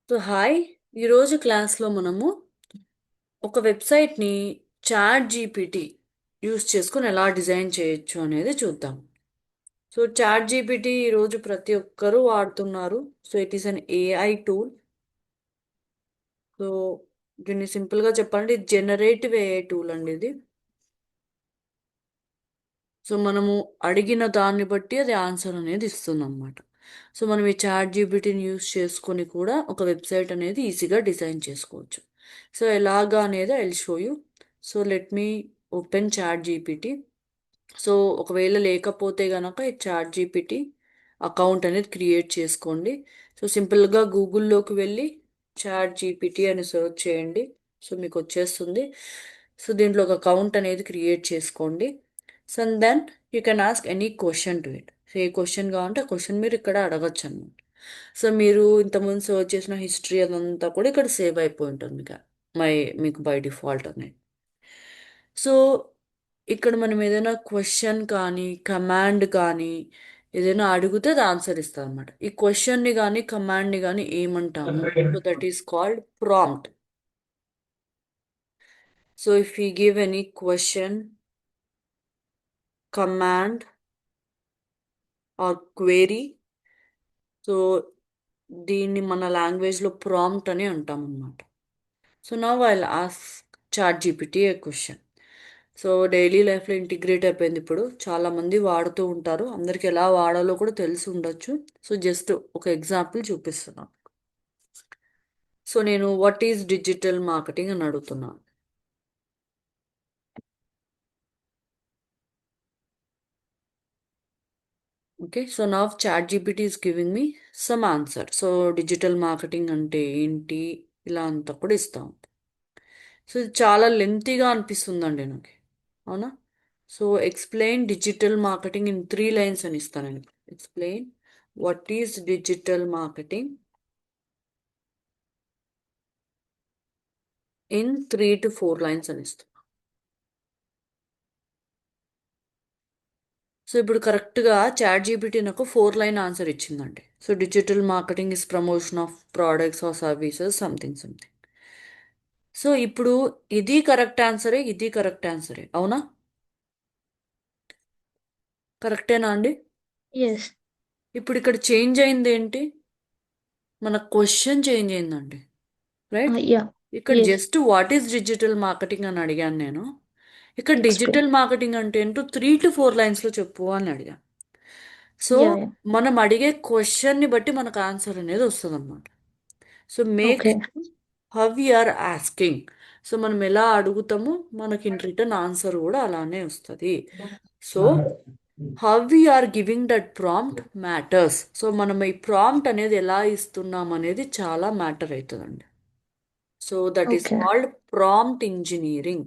So hi, ఈరోజు క్లాస్లో మనము ఒక వెబ్సైట్ని చాట్ జీపీటీ యూస్ చేసుకొని ఎలా డిజైన్ చేయొచ్చు అనేది చూద్దాం. సో చాట్ జీపీటీ ఈరోజు ప్రతి ఒక్కరూ వాడుతున్నారు. So it is an AI tool. So దీన్ని సింపుల్గా చెప్పాలంటే జనరేటివ్ ఏఐ టూల్ అండి ఇది. సో మనము అడిగిన దాన్ని బట్టి అది ఆన్సర్ అనేది ఇస్తుంది అనమాట. సో మనం ఈ చాట్ జీపీటీని యూస్ చేసుకొని కూడా ఒక వెబ్సైట్ అనేది ఈజీగా డిజైన్ చేసుకోవచ్చు. సో ఎలాగా అనేది I will show you. So let me open Chat GPT. So ఒకవేళ లేకపోతే గనక ఈ చాట్ జీపీటీ అకౌంట్ అనేది క్రియేట్ చేసుకోండి. సో సింపుల్గా గూగుల్లోకి వెళ్ళి చాట్ జీపీటీ అని సెర్చ్ చేయండి. సో మీకు వచ్చేస్తుంది. సో దీంట్లో ఒక అకౌంట్ అనేది క్రియేట్ చేసుకోండి. So then you can ask any question to it. So ఏ క్వశ్చన్ కావాలంటే ఆ క్వశ్చన్ మీరు ఇక్కడ అడగచ్చు అనమాట. సో మీరు ఇంతకుముందు సెర్చ్ చేసిన హిస్టరీ అదంతా కూడా ఇక్కడ సేవ్ అయిపోయి ఉంటుంది మీకు బై డిఫాల్ట్ అనేది. సో ఇక్కడ మనం ఏదైనా క్వశ్చన్ కానీ కమాండ్ కానీ ఏదైనా అడిగితే అది ఆన్సర్ ఇస్తుంది అనమాట. ఈ క్వశ్చన్ని కానీ కమాండ్ని కానీ ఏమంటాము? So that is called prompt. So if you give any question, command or query, so దీన్ని మన లాంగ్వేజ్లో ప్రాంప్ట్ అని అంటాం అనమాట. So now I ask chat GPT a question. So daily లైఫ్లో ఇంటిగ్రేట్ అయిపోయింది. ఇప్పుడు చాలామంది వాడుతూ ఉంటారు. అందరికి ఎలా వాడాలో కూడా తెలిసి ఉండొచ్చు. సో జస్ట్ ఒక ఎగ్జాంపుల్ చూపిస్తున్నాను. సో నేను వాట్ ఈజ్ డిజిటల్ మార్కెటింగ్ అని అడుగుతున్నాను. ఓకే, సో నా Chat GPT is giving me some answer. So digital marketing అంటే ఏంటి, ఇలా అంతా కూడా ఇస్తాం. సో ఇది చాలా లెంతీగా అనిపిస్తుందండి నాకు, అవునా? So explain digital marketing in 3 lines అని ఇస్తాను నేను. Explain what is digital marketing in 3 to 4 lines అని ఇస్తాను. సో ఇప్పుడు కరెక్ట్గా చాట్ జీపీటీ నాకు 4 లైన్ ఆన్సర్ ఇచ్చిందండి. So digital marketing is promotion of products or services something something. So ఇప్పుడు ఇది కరెక్ట్ ఆన్సరే, ఇది కరెక్ట్ ఆన్సరే, అవునా? కరెక్టేనా అండి? ఎస్. ఇప్పుడు ఇక్కడ చేంజ్ అయింది ఏంటి? మన క్వశ్చన్ చేంజ్ అయిందండి, రైట్? యా. ఇక్కడ yes. Just what is digital marketing అని అడిగాను నేను. ఇక్కడ ఎక్స్ప్లెయిన్. డిజిటల్ మార్కెటింగ్ అంటే ఏంటో 3 to 4 లైన్స్లో చెప్పు అని అడిగాను. So yeah, yeah. మనం అడిగే క్వశ్చన్ని బట్టి మనకు ఆన్సర్ అనేది వస్తుంది అనమాట. So make okay. How you are asking. So మనం ఎలా అడుగుతామో మనకి ఇన్ రిటర్న్ ఆన్సర్ కూడా అలానే వస్తుంది. So how you are giving that prompt matters. So మనం ఈ ప్రాంప్ట్ అనేది ఎలా ఇస్తున్నాం అనేది చాలా మ్యాటర్ అవుతుందండి. So that is okay. Called prompt engineering.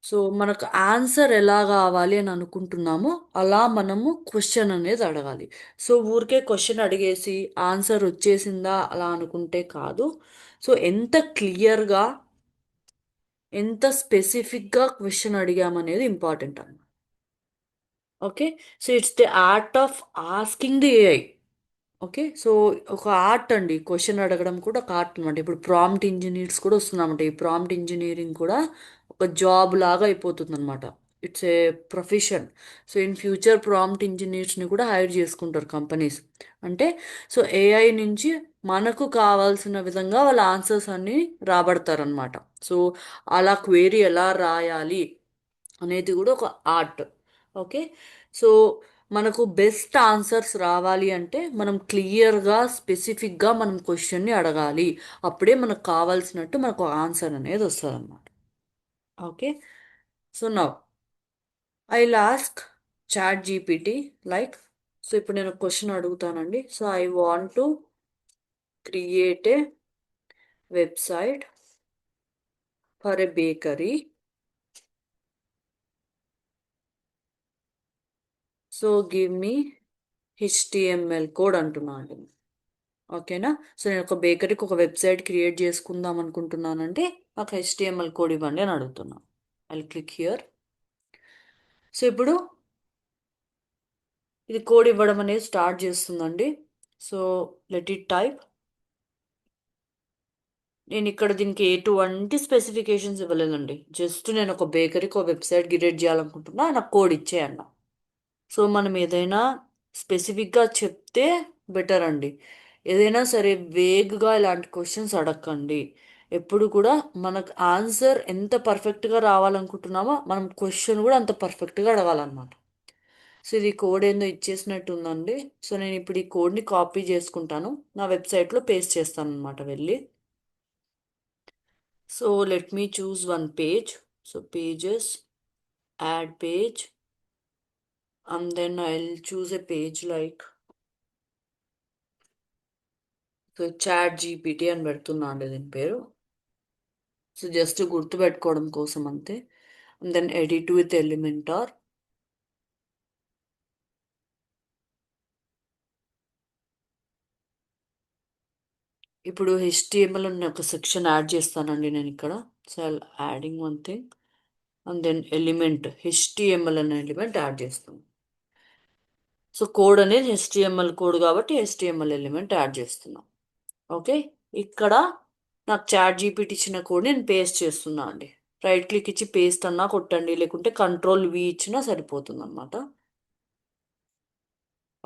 So మనకు ఆన్సర్ ఎలా కావాలి అని అనుకుంటున్నామో అలా మనము క్వశ్చన్ అనేది అడగాలి. సో ఊరికే క్వశ్చన్ అడిగేసి ఆన్సర్ వచ్చేసిందా అలా అనుకుంటే కాదు. సో ఎంత క్లియర్గా, ఎంత స్పెసిఫిక్గా క్వశ్చన్ అడిగామనేది ఇంపార్టెంట్ అన్నమాట. Okay, so it's the art of asking the AI. Okay, so ఒక ఆర్ట్ అండి, క్వశ్చన్ అడగడం కూడా ఒక ఆర్ట్ అనమాట. ఇప్పుడు ప్రాంప్ట్ ఇంజనీర్స్ కూడా వస్తున్నామంట. ఈ ప్రాంప్ట్ ఇంజనీరింగ్ కూడా ఒక జాబ్ లాగా అయిపోతుంది అనమాట. It's a profession. So in future prompt ఇంజనీర్స్ని కూడా హైర్ చేసుకుంటారు కంపెనీస్. అంటే సో ఏఐ నుంచి మనకు కావాల్సిన విధంగా వాళ్ళ ఆన్సర్స్ అన్ని రాబడతారనమాట. సో అలా క్వేరీ ఎలా రాయాలి అనేది కూడా ఒక ఆర్ట్. ఓకే, సో మనకు బెస్ట్ ఆన్సర్స్ రావాలి అంటే మనం క్లియర్గా స్పెసిఫిక్గా మనం క్వశ్చన్ని అడగాలి. అప్పుడే మనకు కావాల్సినట్టు మనకు ఆన్సర్ అనేది వస్తుంది అన్నమాట. Okay, so now I ask ChatGPT like. So ఇప్పుడు నేను క్వశ్చన్ అడుగుతానండి. So I want to create a website for a bakery. So give me HTML code అంటున్నాను. ఓకేనా? సో నేను ఒక బేకరీకి ఒక వెబ్సైట్ క్రియేట్ చేసుకుందాం అనుకుంటున్నానంటే నాకు హెచ్టిఎంఎల్ కోడ్ ఇవ్వండి అని అడుగుతున్నాను. I click here. సో ఇప్పుడు ఇది కోడ్ ఇవ్వడం అనేది స్టార్ట్ చేస్తుందండి. So let it type. నేను ఇక్కడ దీనికి ఎటువంటి స్పెసిఫికేషన్స్ ఇవ్వలేదండి. జస్ట్ నేను ఒక బేకరీకి ఒక వెబ్సైట్ క్రియేట్ చేయాలనుకుంటున్నా, నాకు కోడ్ ఇచ్చేయన్న. సో మనం ఏదైనా స్పెసిఫిక్గా చెప్తే బెటర్ అండి. ఏదైనా సరే వేగ్గా ఇలాంటి క్వశ్చన్స్ అడగండి. ఎప్పుడు కూడా మనకు ఆన్సర్ ఎంత పర్ఫెక్ట్గా రావాలనుకుంటున్నామో మనం క్వశ్చన్ కూడా అంత పర్ఫెక్ట్గా అడగాలన్నమాట. సో ఇది కోడ్ ఏందో ఇచ్చేసినట్టు ఉందండి. సో నేను ఇప్పుడు ఈ కోడ్ని కాపీ చేసుకుంటాను, నా వెబ్సైట్లో పేస్ట్ చేస్తాను అనమాట వెళ్ళి. So let me choose one page. So pages, add page, and then I'll choose a page like so Chat GPT అని పెడుతున్నా అండి దీని పేరు. సో జస్ట్ గుర్తుపెట్టుకోవడం కోసం అంతే. And then edit with Elementor. ఇప్పుడు హెచ్టిఎంఎల్ అనే ఒక సెక్షన్ యాడ్ చేస్తానండి నేను ఇక్కడ. So adding one thing, and then element HTML అనే ఎలిమెంట్ యాడ్ చేస్తాను. సో కోడ్ అనేది హెచ్టిఎంఎల్ కోడ్ కాబట్టి హెచ్టిఎంఎల్ ఎలిమెంట్ యాడ్ చేస్తున్నాం. ఓకే, ఇక్కడ నాకు చాట్ జీపీటీ ఇచ్చిన కోడ్ నేను పేస్ట్ చేస్తున్నా అండి. రైట్ క్లిక్ ఇచ్చి పేస్ట్ అన్నా కొట్టండి, లేకుంటే కంట్రోల్ V ఇచ్చినా సరిపోతుంది అనమాట.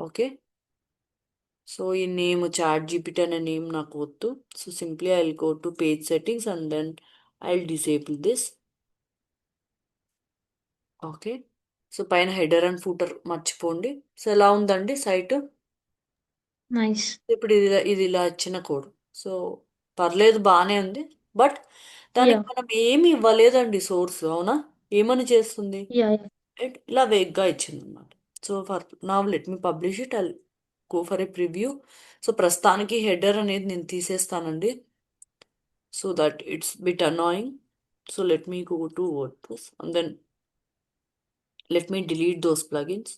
ఓకే, సో ఈ నేమ్ చాట్ జీపీటీ అనే నేమ్ నాకు వద్దు. So simply I will go to page settings and then I will disable this. Okay, so పైన హెడర్ అండ్ ఫూటర్ మర్చిపోండి. సో ఎలా ఉందండి సైట్? నైస్. ఇప్పుడు ఇది ఇలా ఇచ్చిన కోడ్. సో పర్లేదు, బాగానే ఉంది. But yeah. దానికి మనం ఏమి ఇవ్వలేదండి సోర్స్, అవునా? ఏమని చేస్తుంది? యా. యా. ఇలా వేగ్గా ఇచ్చింది అనమాట. So for now let me publish it, I go for a preview. So ప్రస్తుతానికి హెడర్ అనేది నేను తీసేస్తానండి, so that it's bit annoying. So let me go to WordPress and then let me delete those plugins.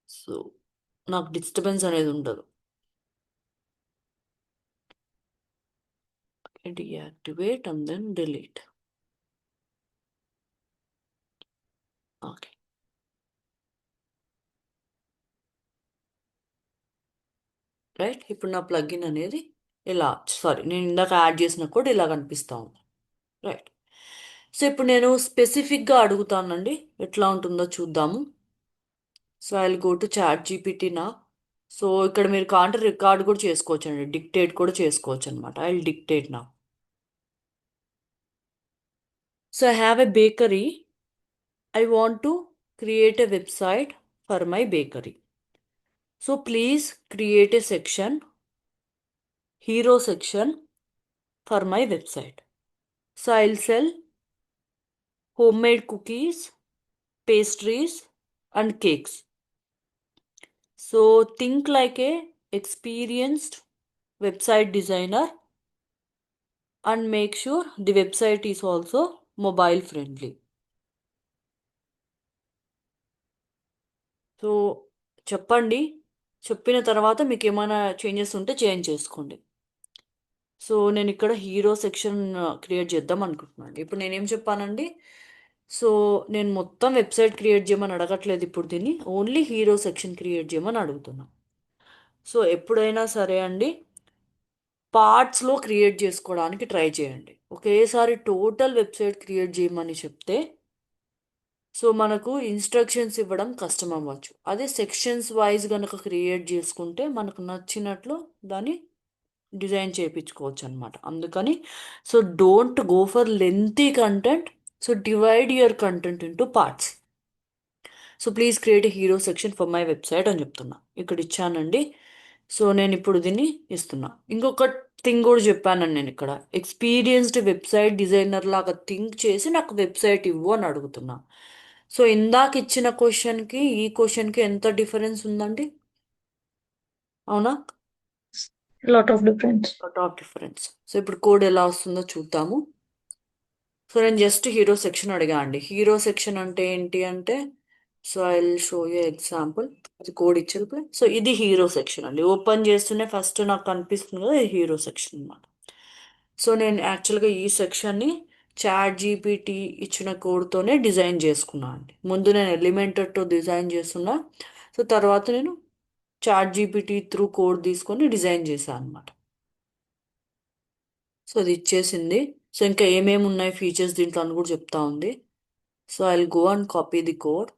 So నాకు disturbance అనేది ఉండదు. Deactivate and then delete. Okay, right. ఇప్పుడు నా plugin అనేది ఇలా, సారీ, నేను ఇందాక యాడ్ చేసిన కూడా ఇలా కనిపిస్తా ఉంది. రైట్. సో ఇప్పుడు నేను స్పెసిఫిక్గా అడుగుతానండి, ఎట్లా ఉంటుందో చూద్దాము. So I will go to Chat GPT నా. సో ఇక్కడ మీరు కాంటే రికార్డ్ కూడా చేసుకోవచ్చు అండి, డిక్టేట్ కూడా చేసుకోవచ్చు అనమాట. ఐ విల్ డిక్టేట్ నా. So I have a bakery. I want to create a website for my bakery. So please create a section, hero section, for my website. So I'll sell homemade cookies, pastries, and cakes. So think like a experienced website designer and make sure the website is also mobile friendly. So చెప్పండి, చెప్పిన తర్వాత మీకు ఏమైనా changes ఉంటే change చేసుకోండి. So నేను ఇక్కడ hero section create చేద్దాం అనుకుంటున్నాను. ఇప్పుడు నేనేం చెప్పానండి? సో నేను మొత్తం వెబ్సైట్ క్రియేట్ చేయమని అడగట్లేదు ఇప్పుడు దీన్ని, ఓన్లీ హీరో సెక్షన్ క్రియేట్ చేయమని అడుగుతున్నా. సో ఎప్పుడైనా సరే అండి, పార్ట్స్లో క్రియేట్ చేసుకోవడానికి ట్రై చేయండి. ఒకేసారి టోటల్ వెబ్సైట్ క్రియేట్ చేయమని చెప్తే సో మనకు ఇన్స్ట్రక్షన్స్ ఇవ్వడం కష్టం అవ్వచ్చు. అదే సెక్షన్స్ వైజ్ కనుక క్రియేట్ చేసుకుంటే మనకు నచ్చినట్లు దాన్ని డిజైన్ చేయించుకోవచ్చు అనమాట. అందుకని so don't go for lengthy content. So divide your content into parts. So please create a hero section for my website అని చెప్తున్నా. ఇక్కడ ఇచ్చానండి. సో నేను ఇప్పుడు దీన్ని ఇస్తున్నా. ఇంకొక థింగ్ కూడా చెప్పానండి నేను ఇక్కడ, ఎక్స్పీరియన్స్డ్ వెబ్సైట్ డిజైనర్ లాగా థింక్ చేసి నాకు వెబ్సైట్ ఇవ్వు అని అడుగుతున్నా. సో ఇందాక ఇచ్చిన క్వశ్చన్కి ఈ క్వశ్చన్కి ఎంత డిఫరెన్స్ ఉందండి, అవునా? Lot of difference. Lot of difference. So ఇప్పుడు కోడ్ ఎలా వస్తుందో చూద్దాము. సో నేను జస్ట్ హీరో సెక్షన్ అడిగా అండి. హీరో సెక్షన్ అంటే ఏంటి అంటే, so I will show you example. అది కోడ్ ఇచ్చారు. సో ఇది హీరో సెక్షన్ అండి. ఓపెన్ చేస్తూనే ఫస్ట్ నాకు కనిపిస్తుంది కదా, ఇది హీరో సెక్షన్ అన్నమాట. సో నేను యాక్చువల్గా ఈ సెక్షన్ని చాట్ జీపీటీ ఇచ్చిన కోడ్తోనే డిజైన్ చేసుకున్నాను అండి. ముందు నేను ఎలిమెంటర్తో డిజైన్ చేస్తున్నా. సో తర్వాత నేను చాట్ జీపీటీ త్రూ కోడ్ తీసుకొని డిజైన్ చేశాను అనమాట. సో అది ఇచ్చేసింది. సో ఇంకా ఏమేమి ఉన్నాయి ఫీచర్స్ దీంట్లో అని కూడా చెప్తా ఉంది. So I will go and copy the code.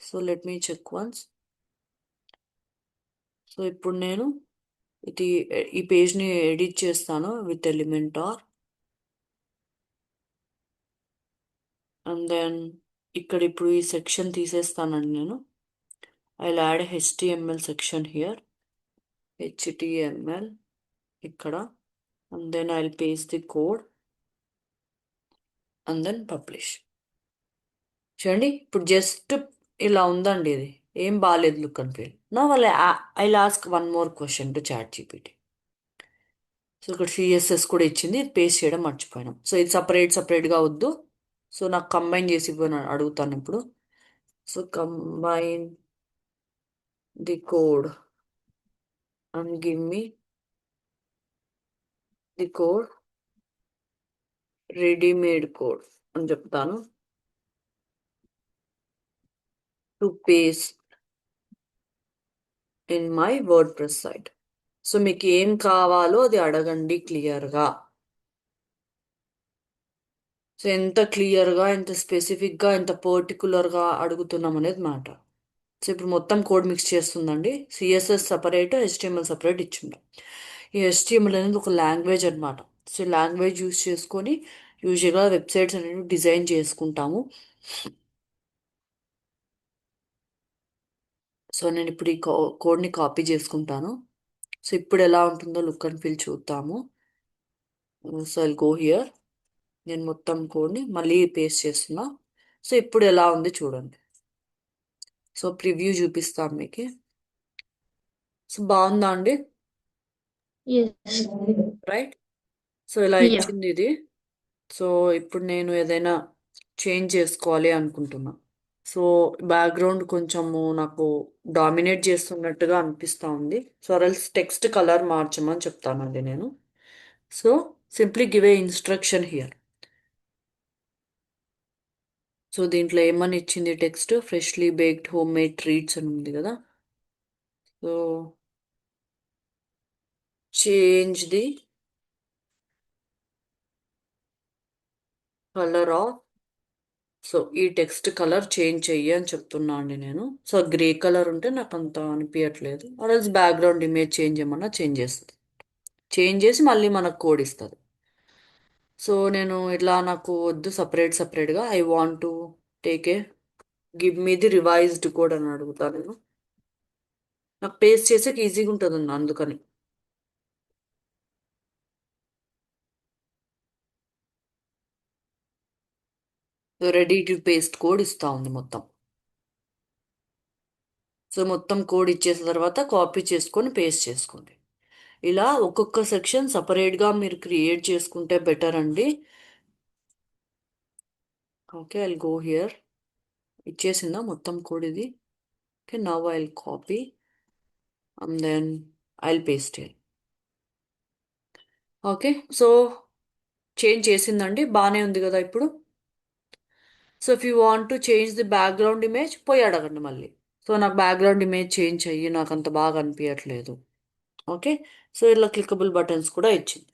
So let me check once. So ఇప్పుడు నేను ఇది ఈ పేజ్ని ఎడిట్ చేస్తాను విత్ ఎలిమెంటార్. అండ్ దెన్ ఇక్కడ ఇప్పుడు ఈ సెక్షన్ తీసేస్తానండి నేను. I will add HTML section here. HTML ఇక్కడ. And then I will paste the code and then publish. చూడండి ఇప్పుడు జస్ట్ ఇలా ఉందండి. ఇది ఏం బాగాలేదు లుక్ అండ్ ఫీల్. నా వాళ్ళ I ask one more question to Chat GPT. So ఇక్కడ సిఎస్ఎస్ కూడా ఇచ్చింది, ఇది పేస్ట్ చేయడం మర్చిపోయినాం. సో ఇది సపరేట్గా వద్దు. సో నాకు కంబైన్ చేసి ఇవ్వని అడుగుతాను ఇప్పుడు. So combine the code and give me the code, readymade code అని చెప్తాను to paste in my WordPress site. So మీకు ఏం కావాలో అది అడగండి క్లియర్గా. సో ఎంత క్లియర్గా, ఎంత స్పెసిఫిక్గా, ఎంత పర్టికులర్గా అడుగుతున్నాం అనేది మాట. సో ఇప్పుడు మొత్తం కోడ్ మిక్స్ చేస్తుందండి. సిఎస్ఎస్ సపరేట్, హెచ్టిఎంఎల్ సపరేట్ ఇచ్చింటాం. ఈ హెచ్టిఎంఎల్ అనేది ఒక లాంగ్వేజ్ అనమాట. సో లాంగ్వేజ్ యూజ్ చేసుకొని యూజువల్గా వెబ్సైట్స్ అనేవి డిజైన్ చేసుకుంటాము. సో నేను ఇప్పుడు ఈ కోడ్ని కాపీ చేసుకుంటాను. సో ఇప్పుడు ఎలా ఉంటుందో లుక్ అండ్ ఫీల్ చూద్దాము. So I'll go here. నేను మొత్తం కోడ్ని మళ్ళీ పేస్ట్ చేస్తున్నా. సో ఇప్పుడు ఎలా ఉంది చూడండి. సో ప్రివ్యూ చూపిస్తాను మీకు. సో బాగుందా అండి? Yes. రైట్. సో ఇలా Yeah. ఇచ్చింది ఇది. సో ఇప్పుడు నేను ఏదైనా చేంజ్ చేసుకోవాలి అనుకుంటున్నా. సో బ్యాక్గ్రౌండ్ కొంచెము నాకు డామినేట్ చేస్తున్నట్టుగా అనిపిస్తూ ఉంది. సో అరల్స్ టెక్స్ట్ కలర్ మార్చమని చెప్తానండి నేను. So simply give a instruction here. So దీంట్లో ఏమని ఇచ్చింది text? Freshly baked home made treats అని ఉంది కదా. So change the colour of. So ఈ టెక్స్ట్ కలర్ చేంజ్ చెయ్యి అని చెప్తున్నా అండి నేను. సో గ్రే కలర్ ఉంటే నాకు అంత అనిపించట్లేదు. ఆర్ఎల్స్ బ్యాక్గ్రౌండ్ ఇమేజ్ చేంజ్ చేయమన్నా చేంజ్ చేస్తుంది. చేంజ్ చేసి మళ్ళీ మనకు కోడ్ ఇస్తుంది. సో నేను ఇట్లా నాకు వద్దు సపరేట్గా, I want to take a give me the revised code అని అడుగుతాను నేను. నాకు పేస్ట్ చేసేకి ఈజీగా ఉంటుంది అందుకని. రెడీ టు పేస్ట్ కోడ్ ఇస్తా ఉంది మొత్తం. సో మొత్తం కోడ్ ఇచ్చేసిన తర్వాత కాపీ చేసుకొని పేస్ట్ చేసుకోండి. ఇలా ఒక్కొక్క సెక్షన్ సపరేట్గా మీరు క్రియేట్ చేసుకుంటే బెటర్ అండి. Okay I go here. ఇచ్చేసిందా మొత్తం కోడ్ ఇది? Okay now I copy and then I paste here. Okay so change చేసిందండి, బాగానే ఉంది కదా ఇప్పుడు. So if you want to change the background image పోయి అడగండి మళ్ళీ. సో నాకు బ్యాక్గ్రౌండ్ ఇమేజ్ చేంజ్ చెయ్యి, నాకు అంత బాగా అనిపించట్లేదు. ఓకే. సో ఇలా క్లికబుల్ బటన్స్ కూడా ఇచ్చింది.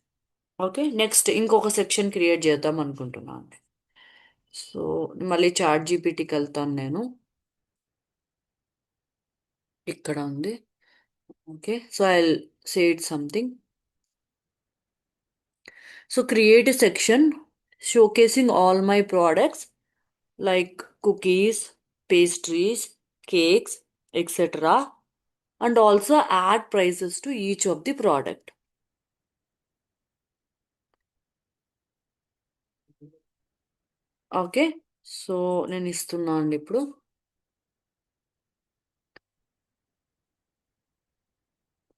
ఓకే నెక్స్ట్ ఇంకొక సెక్షన్ క్రియేట్ చేద్దాం అనుకుంటున్నాను అండి. సో మళ్ళీ చాట్ జీపీటీకి వెళ్తాను నేను. ఇక్కడ ఉంది. Okay so I say it something. So create section showcasing all my products like cookies, pastries, cakes, etc. and also add prices to each of the product. Okay so నేను ఇస్తున్నా అండి ఇప్పుడు.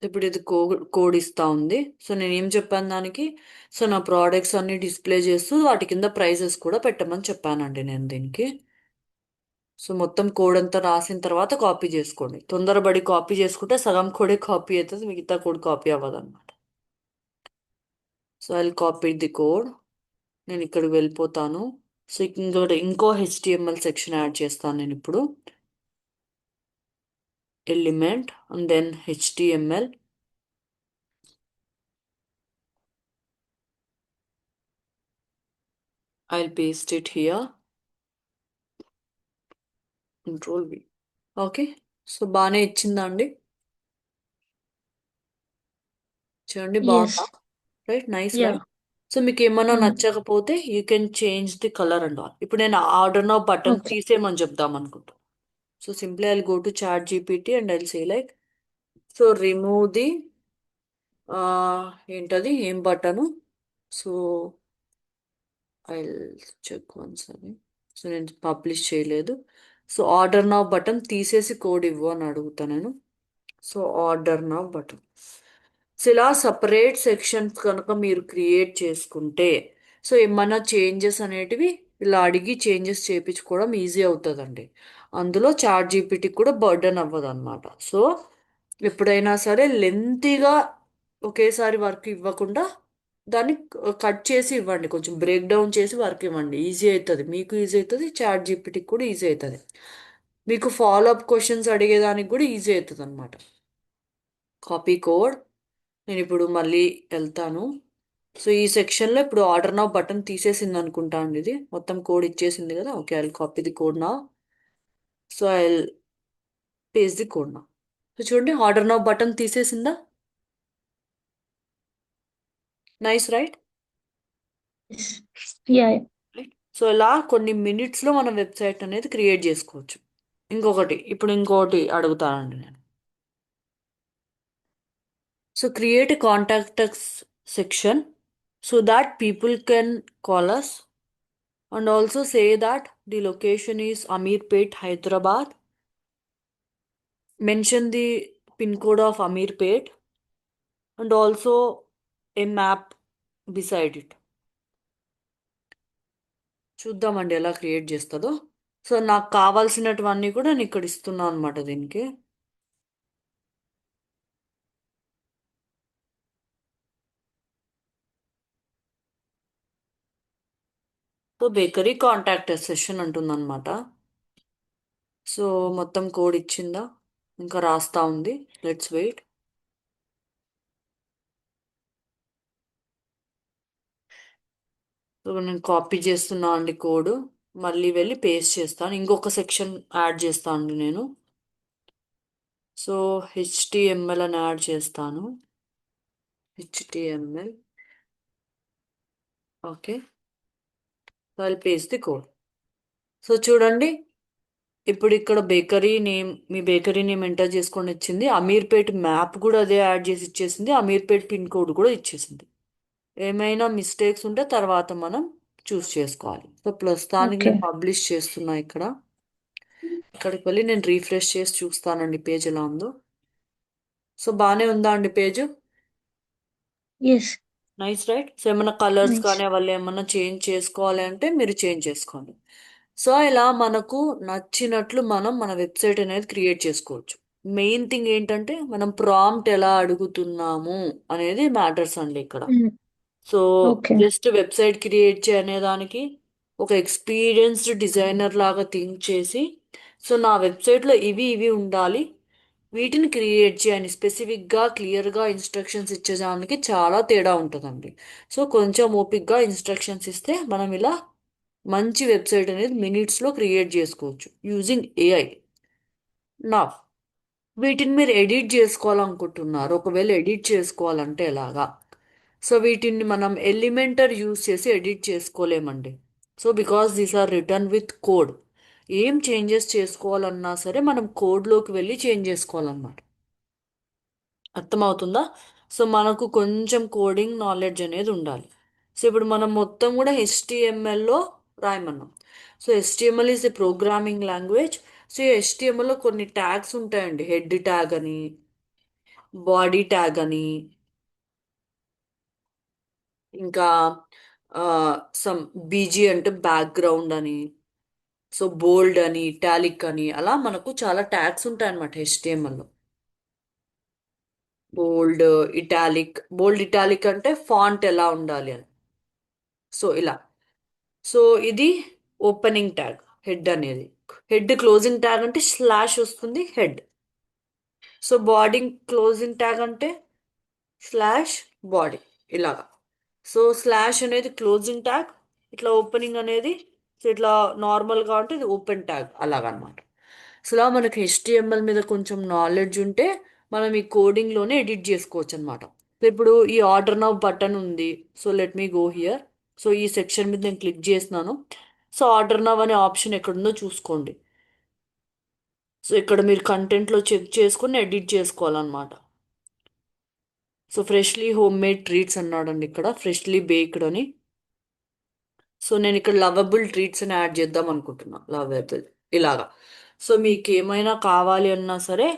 ఇప్పుడు ఇది కోడ్ ఇస్తా ఉంది. సో నేను ఏం చెప్పాను దానికి? సో నా ప్రోడక్ట్స్ అన్ని డిస్ప్లే చేస్తూ వాటి కింద ప్రైజెస్ కూడా పెట్టమని చెప్పానండి నేను దీనికి. సో మొత్తం కోడ్ అంతా రాసిన తర్వాత కాపీ చేసుకోండి. తొందరపడి కాపీ చేసుకుంటే సగం కోడే కాపీ అవుతుంది, మిగతా కోడ్ కాపీ అవ్వదు అనమాట. So I copy the code. నేను ఇక్కడికి వెళ్ళిపోతాను. సో ఇంకో హెచ్టిఎంఎల్ సెక్షన్ యాడ్ చేస్తాను నేను ఇప్పుడు. element and then HTML. I'll paste it here. Control V. Okay. So బాగానే ఇచ్చిందా అండి? చూడండి బాగుందా? Yes. Right, nice Yeah. Right. So మీకు ఏమన్నా Mm. నచ్చకపోతే you can change the colour and all. ఇప్పుడు నేను ఆర్డర్ నౌ బటన్ Okay. తీసేయమని చెప్దాం అనుకుంటా. So simply I'll go to Chat GPT and I'll say like, so remove the ఏంటది ఏం button. So I check once అని. So నేను publish చేయలేదు. సో ఆర్డర్ నౌ బటన్ తీసేసి కోడ్ ఇవ్వు అని అడుగుతా నేను. So order now button. So ఇలా సపరేట్ సెక్షన్స్ కనుక మీరు క్రియేట్ చేసుకుంటే, సో ఏమన్నా చేంజెస్ అనేటివి ఇలా అడిగి చేంజెస్ చేయించుకోవడం ఈజీ అవుతుందండి. అందులో చాట్ జీపీటీ కూడా బర్డెన్ అవ్వదు అనమాట. సో ఎప్పుడైనా సరే లెంతీగా ఒకేసారి వర్క్ ఇవ్వకుండా దాన్ని కట్ చేసి ఇవ్వండి, కొంచెం బ్రేక్ డౌన్ చేసి వర్క్ ఇవ్వండి. ఈజీ అవుతుంది, మీకు ఈజీ అవుతుంది, చాట్ జీపీటీకి కూడా ఈజీ అవుతుంది. మీకు ఫాలో అప్ క్వశ్చన్స్ అడిగేదానికి కూడా ఈజీ అవుతుంది అనమాట. Copy code. నేను ఇప్పుడు మళ్ళీ వెళ్తాను. సో ఈ సెక్షన్లో ఇప్పుడు ఆర్డర్ నౌ బటన్ తీసేసింది అనుకుంటా అండి. ఇది మొత్తం కోడ్ ఇచ్చేసింది కదా. Okay, I copy the code నా. So I paste the code నా. సో చూడండి ఆర్డర్ నౌ బటన్ తీసేసిందా. Nice right. Yes. Yeah. So ఇలా కొన్ని మినిట్స్లో మనం వెబ్సైట్ అనేది క్రియేట్ చేసుకోవచ్చు. ఇంకొకటి అడుగుతానండి నేను. So create a contact section so that people can call us and also say that the location is Amirpet, Hyderabad. Mention the pin code of Amirpet and also a map beside it. చూద్దామండి ఎలా create చేస్తుందో. So నాకు కావాల్సినటువన్నీ కూడా నేను ఇక్కడ ఇస్తున్నాను అనమాట దీనికి. సో బేకరీ కాంటాక్ట్ సెషన్ అంటుందన్నమాట. సో మొత్తం కోడ్ ఇచ్చిందా, ఇంకా రాస్తా ఉంది. Let's wait. సో నేను కాపీ చేస్తున్నా అండి కోడ్. మళ్ళీ వెళ్ళి పేస్ట్ చేస్తాను. ఇంకొక సెక్షన్ యాడ్ చేస్తాను అండి నేను. సో హెచ్టిఎంఎల్ అని యాడ్ చేస్తాను. HTML. Okay, I'll paste the code. So చూడండి ఇప్పుడు ఇక్కడ బేకరీ నేమ్, మీ బేకరీ నేమ్ ఎంటర్ చేసుకొని ఇచ్చింది. అమీర్పేట్ మ్యాప్ కూడా అదే యాడ్ చేసి ఇచ్చేసింది. అమీర్పేట్ పిన్ కోడ్ కూడా ఇచ్చేసింది. ఏమైనా మిస్టేక్స్ ఉంటే తర్వాత మనం చూస్ చేసుకోవాలి. సో ప్రస్తుతానికి నేను Okay. పబ్లిష్ చేస్తున్నా ఇక్కడ. ఇక్కడికి వెళ్ళి నేను రీఫ్రెష్ చేసి చూస్తానండి పేజ్ ఎలా ఉందో. సో బాగానే ఉందా అండి page? Yes. Nice right. So ఏమైనా కలర్స్ Nice. కానీ వాళ్ళు ఏమన్నా చేంజ్ చేసుకోవాలి అంటే మీరు చేంజ్ చేసుకోండి. సో ఇలా మనకు నచ్చినట్లు మనం మన వెబ్సైట్ అనేది క్రియేట్ చేసుకోవచ్చు. మెయిన్ థింగ్ ఏంటంటే మనం ప్రాంప్ట్ ఎలా అడుగుతున్నాము అనేది మ్యాటర్స్ అండి ఇక్కడ. Mm. So Okay. Just website create చేయనేదానికి ఒక ఎక్స్పీరియన్స్డ్ డిజైనర్ లాగా థింక్ చేసి, సో నా వెబ్సైట్లో ఇవి ఇవి ఉండాలి, వీటిని క్రియేట్ చేయని స్పెసిఫిక్గా క్లియర్గా ఇన్స్ట్రక్షన్స్ ఇచ్చేదానికి చాలా తేడా ఉంటుందండి. సో కొంచెం ఓపిక్గా ఇన్స్ట్రక్షన్స్ ఇస్తే మనం ఇలా మంచి వెబ్సైట్ అనేది మినిట్స్లో క్రియేట్ చేసుకోవచ్చు యూజింగ్ ఏఐ. నా వీటిని మీరు ఎడిట్ చేసుకోవాలనుకుంటున్నారు, ఒకవేళ ఎడిట్ చేసుకోవాలంటే ఎలాగా? సో వీటిని మనం ఎలిమెంటర్ యూస్ చేసి ఎడిట్ చేసుకోలేమండి. So because these are written with code. ఏం చేంజెస్ చేసుకోవాలన్నా సరే మనం కోడ్లోకి వెళ్ళి చేంజ్ చేసుకోవాలన్నమాట. అర్థమవుతుందా? సో మనకు కొంచెం కోడింగ్ నాలెడ్జ్ అనేది ఉండాలి. సో ఇప్పుడు మనం మొత్తం కూడా హెచ్టిఎంఎల్లో రాయమన్నాం. So HTML is a programming language. So ఈ హెచ్టిఎంఎల్లో కొన్ని ట్యాగ్స్ ఉంటాయండి. హెడ్ ట్యాగ్ అని, బాడీ ట్యాగ్ అని, ఇంకా సమ్ బీజీ అంటే బ్యాక్గ్రౌండ్ అని, సో బోల్డ్ అని, ఇటాలిక్ అని, అలా మనకు చాలా ట్యాగ్స్ ఉంటాయన్నమాట హెచ్టిఎంఎల్లో. బోల్డ్ ఇటాలిక్ అంటే ఫాంట్ ఎలా ఉండాలి అని. సో ఇలా. సో ఇది ఓపెనింగ్ ట్యాగ్ హెడ్ అనేది. హెడ్ క్లోజింగ్ ట్యాగ్ అంటే స్లాష్ వస్తుంది head. So body closing tag అంటే స్లాష్ బాడీ ఇలాగా. సో స్లాష్ అనేది క్లోజింగ్ ట్యాగ్, ఇట్లా ఓపెనింగ్ అనేది సో ఇట్లా నార్మల్గా ఉంటే ఇది ఓపెన్ ట్యాగ్ అలాగనమాట. సో ఇలా మనకి హెచ్టిఎంఎల్ మీద కొంచెం నాలెడ్జ్ ఉంటే మనం ఈ కోడింగ్లోనే ఎడిట్ చేసుకోవచ్చు అనమాట. ఇప్పుడు ఈ ఆర్డర్ నౌ బటన్ ఉంది. So let me go here. So ఈ సెక్షన్ మీద నేను క్లిక్ చేస్తున్నాను. సో ఆర్డర్ నౌ అనే ఆప్షన్ ఎక్కడుందో చూసుకోండి. సో ఇక్కడ మీరు కంటెంట్లో చెక్ చేసుకొని ఎడిట్ చేసుకోవాలన్నమాట. So freshly home made treats అన్నాడండి ఇక్కడ, ఫ్రెష్లీ బేక్డ్ అని. సో నేను ఇక్కడ లవబుల్ ట్రీట్స్ అని యాడ్ చేద్దాం అనుకుంటున్నా, లవబుల్ ఇలాగా. సో మీకు ఏమైనా కావాలి అన్నా సరే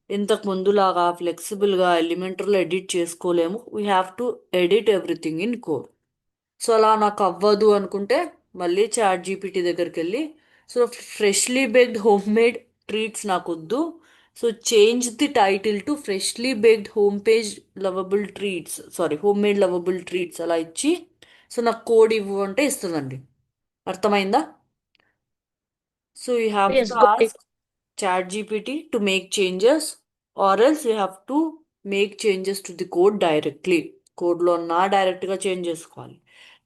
ఇంతకు ముందులాగా ఫ్లెక్సిబుల్గా ఎలిమెంటర్లో ఎడిట్ చేసుకోలేము. We have to edit everything in code. So అలా నాకు అవ్వదు అనుకుంటే మళ్ళీ చాట్ జీపీటీ దగ్గరికి వెళ్ళి so freshly baked home made treats నాకు వద్దు, so change the title to freshly baked home page lovable treats, sorry home made lovable treats అలా ఇచ్చి సో నాకు కోడ్ ఇవ్వు అంటే ఇస్తుందండి. అర్థమైందా? So you have Yes, to got it. Ask chat GPT to make changes or else you have to make changes to the code directly. కోడ్లో నా డైరెక్ట్గా చేంజ్ చేసుకోవాలి.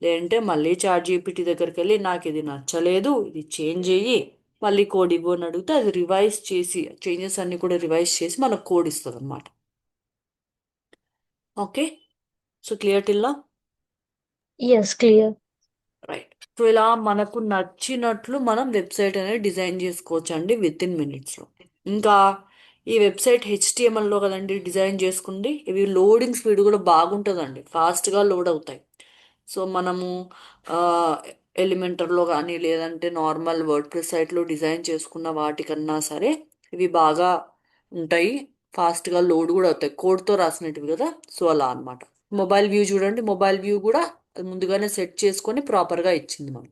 లేదంటే మళ్ళీ చాట్ జీపీటీ దగ్గరికి వెళ్ళి నాకు ఇది నచ్చలేదు, ఇది చేంజ్ అయ్యి మళ్ళీ కోడ్ ఇవ్వు అని అడిగితే అది రివైజ్ చేసి చేంజెస్ అన్ని కూడా రివైజ్ చేసి మనకు కోడ్ ఇస్తుంది అనమాట. Okay. So clear Tilla? Yes, clear. Right. So ఇలా మనకు నచ్చినట్లు మనం వెబ్సైట్ అనేది డిజైన్ చేసుకోవచ్చు అండి విత్ ఇన్ మినిట్స్లో. ఇంకా ఈ వెబ్సైట్ హెచ్టిఎంఎల్లో కదండి డిజైన్ చేసుకుంది, ఇవి లోడింగ్ స్పీడ్ కూడా బాగుంటుందండి, ఫాస్ట్గా లోడ్ అవుతాయి. సో మనము ఎలిమెంటర్లో కానీ లేదంటే నార్మల్ వర్డ్ ప్రెస్ సైట్లో డిజైన్ చేసుకున్న వాటికన్నా సరే ఇవి బాగా ఉంటాయి, ఫాస్ట్గా లోడ్ కూడా అవుతాయి, కోడ్తో రాసినట్టువి కదా. సో అలా అన్నమాట. మొబైల్ వ్యూ చూడండి, మొబైల్ వ్యూ కూడా అది ముందుగానే సెట్ చేసుకొని ప్రాపర్గా ఇచ్చింది మనం.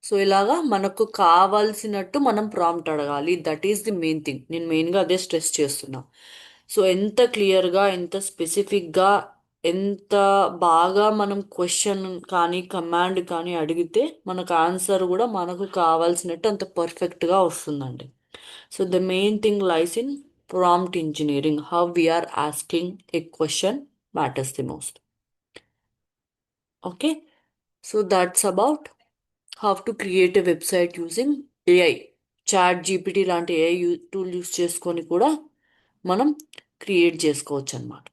సో ఇలాగా మనకు కావాల్సినట్టు మనం ప్రాంప్ట్ అడగాలి, that is the main thing. నేను మెయిన్గా అదే స్ట్రెస్ చేస్తున్నా. సో ఎంత క్లియర్గా, ఎంత స్పెసిఫిక్గా, ఎంత బాగా మనం క్వశ్చన్ కానీ కమాండ్ కానీ అడిగితే మనకు ఆన్సర్ కూడా మనకు కావాల్సినట్టు అంత పర్ఫెక్ట్గా వస్తుందండి. So the main thing lies in prompt engineering, how we are asking a question matters the most. Okay. So that's about how to create a website using AI. Chat GPT లాంటి AI tool use చేసుకొని కూడా మనం create చేసుకోవచ్చు అనమాట.